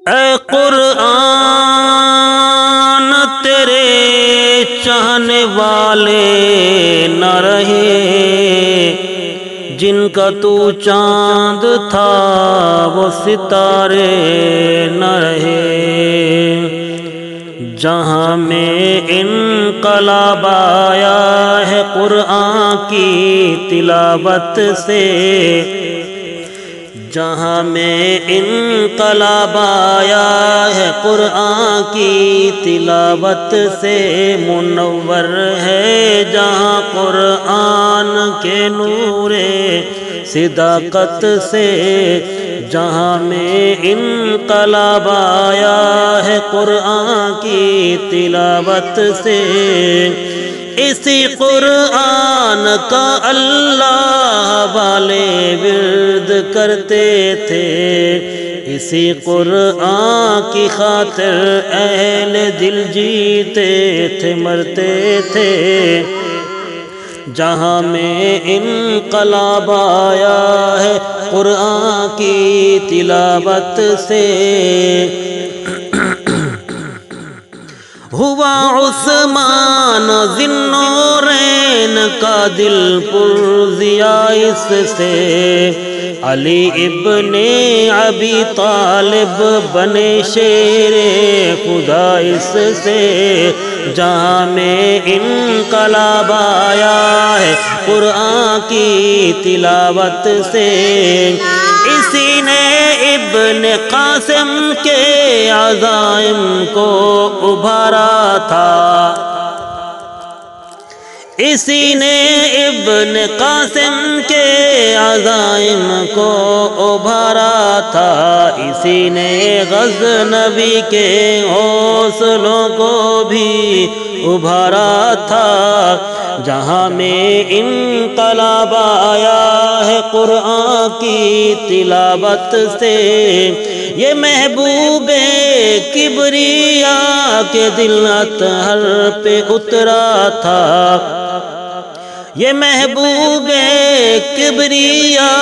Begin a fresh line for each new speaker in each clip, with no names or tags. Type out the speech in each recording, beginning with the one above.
اے قرآن تیرے چاہنے والے نہ رہے، جن کا تو چاند تھا وہ ستارے نہ رہے۔ جہاں میں انقلاب آیا ہے قرآن کی تلاوت سے، جہاں میں انقلاب آیا ہے قرآن کی تلاوت سے، منور ہے جہاں قرآن کے نور صداقت سے، جہاں میں انقلاب آیا ہے قرآن کی تلاوت سے۔ اسی قرآن کا اللہ والے ورد کرتے تھے، اسی قرآن کی خاطر اہل دل جیتے تھے مرتے تھے۔ جہاں میں انقلاب آیا ہے قرآن کی تلاوت سے، ہوا عثمان ذی النورین کا دل پرزیا اس سے، علی ابن ابی طالب بنے شیر خدا اس سے۔ جہاں میں انقلاب آیا ہے قرآن کی تلاوت سے، اسی نے ابن قاسم کے عزائم کو ابھارا تھا، اسی نے ابن قاسم کے عزائم کو ابھارا تھا، اسی نے غزنوی کے حوصلوں کو بھی ابھارا تھا۔ جہاں میں انقلاب آیا ہے قرآن کی تلاوت سے، یہ محبوب کبریا کے دل اطہر پہ اترا تھا، یہ محبوب کبریا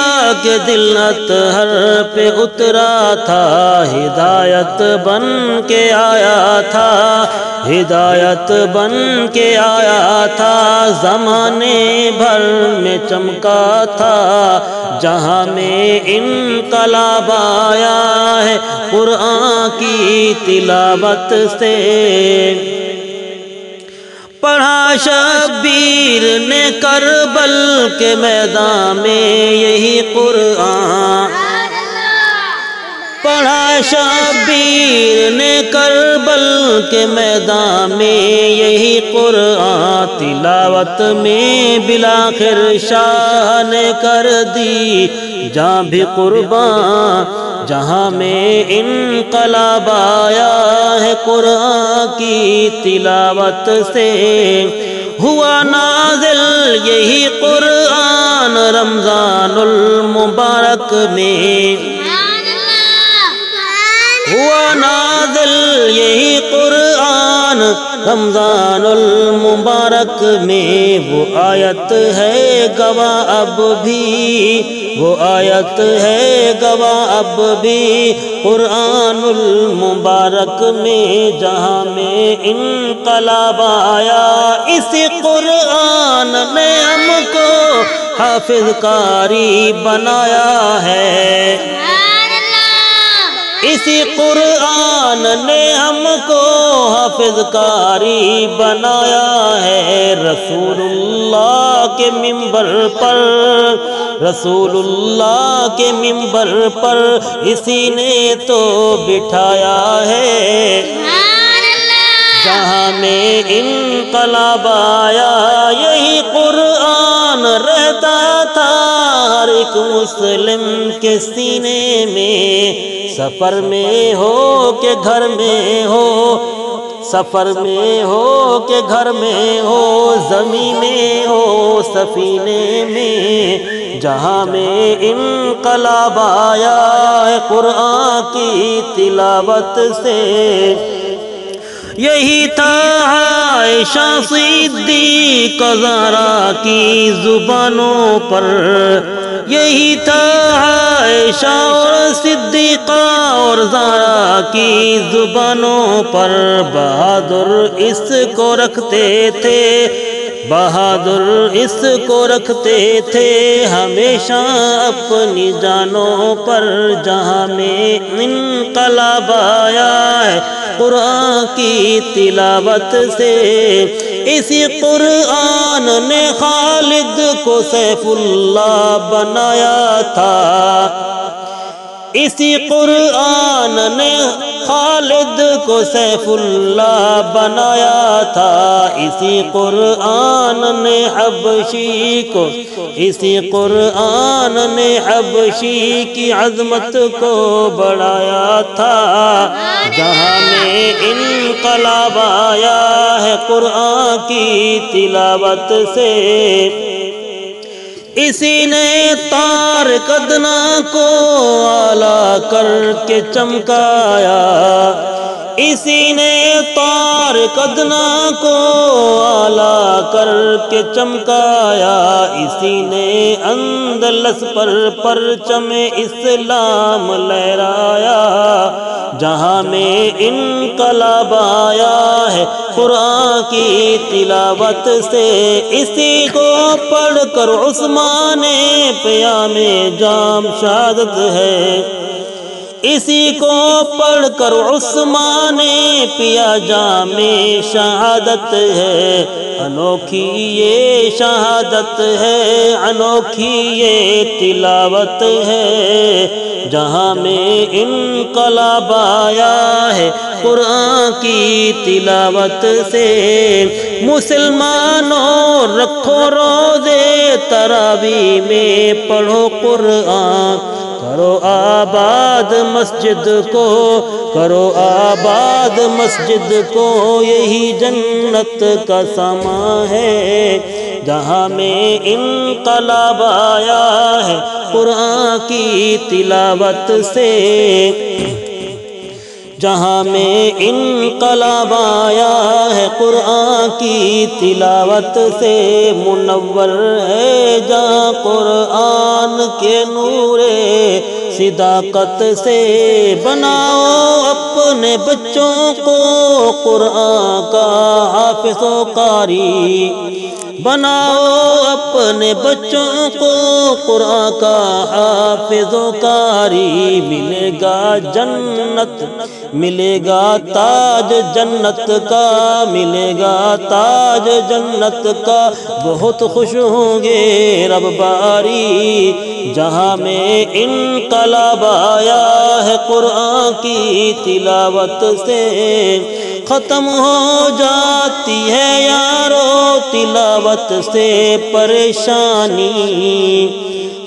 کے دل اطہر پہ اترا تھا، ہدایت بن کے آیا تھا، ہدایت بن کے آیا تھا، زمانے بھر میں چمکا تھا۔ جہاں میں انقلاب آیا ہے قرآن کی تلاوت سے، پڑھا شبیر نے کربل کے میدان میں یہی قرآن، پڑھا شبیر نے کربل کے میدان میں یہی قرآن، تلاوت میں بالآخر شاہ نے کر دی جاں بھی قربان۔ جہاں میں انقلاب آیا ہے قرآن کی تلاوت سے، ہوا نازل یہی قرآن رمضان المبارک میں، ہوا نازل یہی قرآن رمضان المبارک میں، وہ آیت ہے گواہ اب بھی، وہ آیت ہے گواہ اب بھی قرآن المبارک میں۔ جہاں میں انقلاب آیا اسی قرآن نے ہم کو حافظ قاری بنایا ہے، اسی قرآن نے ہم کو حافظ قاری بنایا ہے۔ رسول اللہ کے منبر پر، رسول اللہ کے منبر پر اسی نے تو بٹھایا ہے۔ جہاں میں انقلاب آیا یہی قرآن رہتا تھا ہر ایک مسلم کے سینے میں، سفر میں ہو کہ گھر میں ہو، سفر میں ہو کہ گھر میں ہو، زمین میں ہو سفینے میں۔ جہاں میں انقلاب آیا ہے قرآن کی تلاوت سے، یہی تھا عائشہ صدیقہ زہرا کی زبانوں پر، یہی تھا عائشہ اور صدیقہ اور زہرا کی زبانوں پر بہادر اس کو رکھتے تھے، بہادر اس کو رکھتے تھے ہمیشہ اپنی جانوں پر۔ جہاں میں انقلاب آیا ہے قرآن کی تلاوت سے، اسی قرآن نے خالد کو سیف اللہ بنایا تھا، اسی قرآن نے خالد کو سیف اللہ بنایا تھا، اسی قرآن نے حبشی کو، اسی قرآن نے حبشی کی عظمت کو بڑھایا تھا۔ جہاں میں انقلاب آیا ہے قرآن کی تلاوت سے، اسی نے طارق ادنیٰ کو اعلیٰ کر کے چمکایا، اسی نے طارق ادنیٰ کو اعلیٰ کر کے چمکایا، اسی نے اندلس پر پرچم اسلام لہرایا۔ جہاں میں انقلاب آیا ہے قرآن کی تلاوت سے، اسی کو پڑھ کر عثمان پیام جام شہادت ہے، اسی کو پڑھ کر عثمان پیا جام شہادت ہے۔ انوکھی یہ شہادت ہے، انوکھی یہ تلاوت ہے، جہاں میں انقلاب آیا ہے قرآن کی تلاوت سے۔ مسلمانوں رکھو روزے تراویح میں پڑھو قرآن، کرو آباد مسجد کو، کرو آباد مسجد کو، یہی جنت کا سامان ہے۔ جہاں میں انقلاب آیا ہے قرآن کی تلاوت سے، جہاں میں انقلاب آیا ہے قرآن کی تلاوت سے، منور ہے جہاں قرآن کے نور صداقت سے۔ بناؤ اپنے بچوں کو قرآن کا حافظ و قاری، بناؤ اپنے بچوں کو قرآن کا حافظ و قاری، ملے گا جنت، ملے گا تاج جنت کا، ملے گا تاج جنت کا، بہت خوش ہوں گے رب باری۔ جہاں میں انقلاب آیا ہے قرآن کی تلاوت سے، ختم ہو جاتی ہے یارو تلاوت سے پریشانی،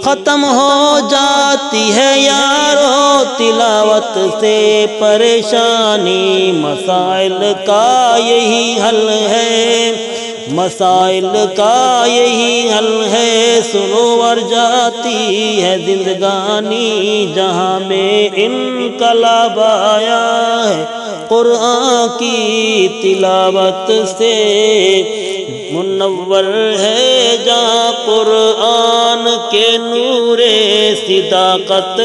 ختم ہو جاتی ہے یارو تلاوت سے پریشانی۔ مسائل کا یہی حل ہے، مسائل کا یہی حل ہے، سنور جاتی ہے زندگانی۔ جہاں میں انقلاب آیا ہے قرآن کی تلاوت سے، منور ہے جہاں قرآن کے نور صداقت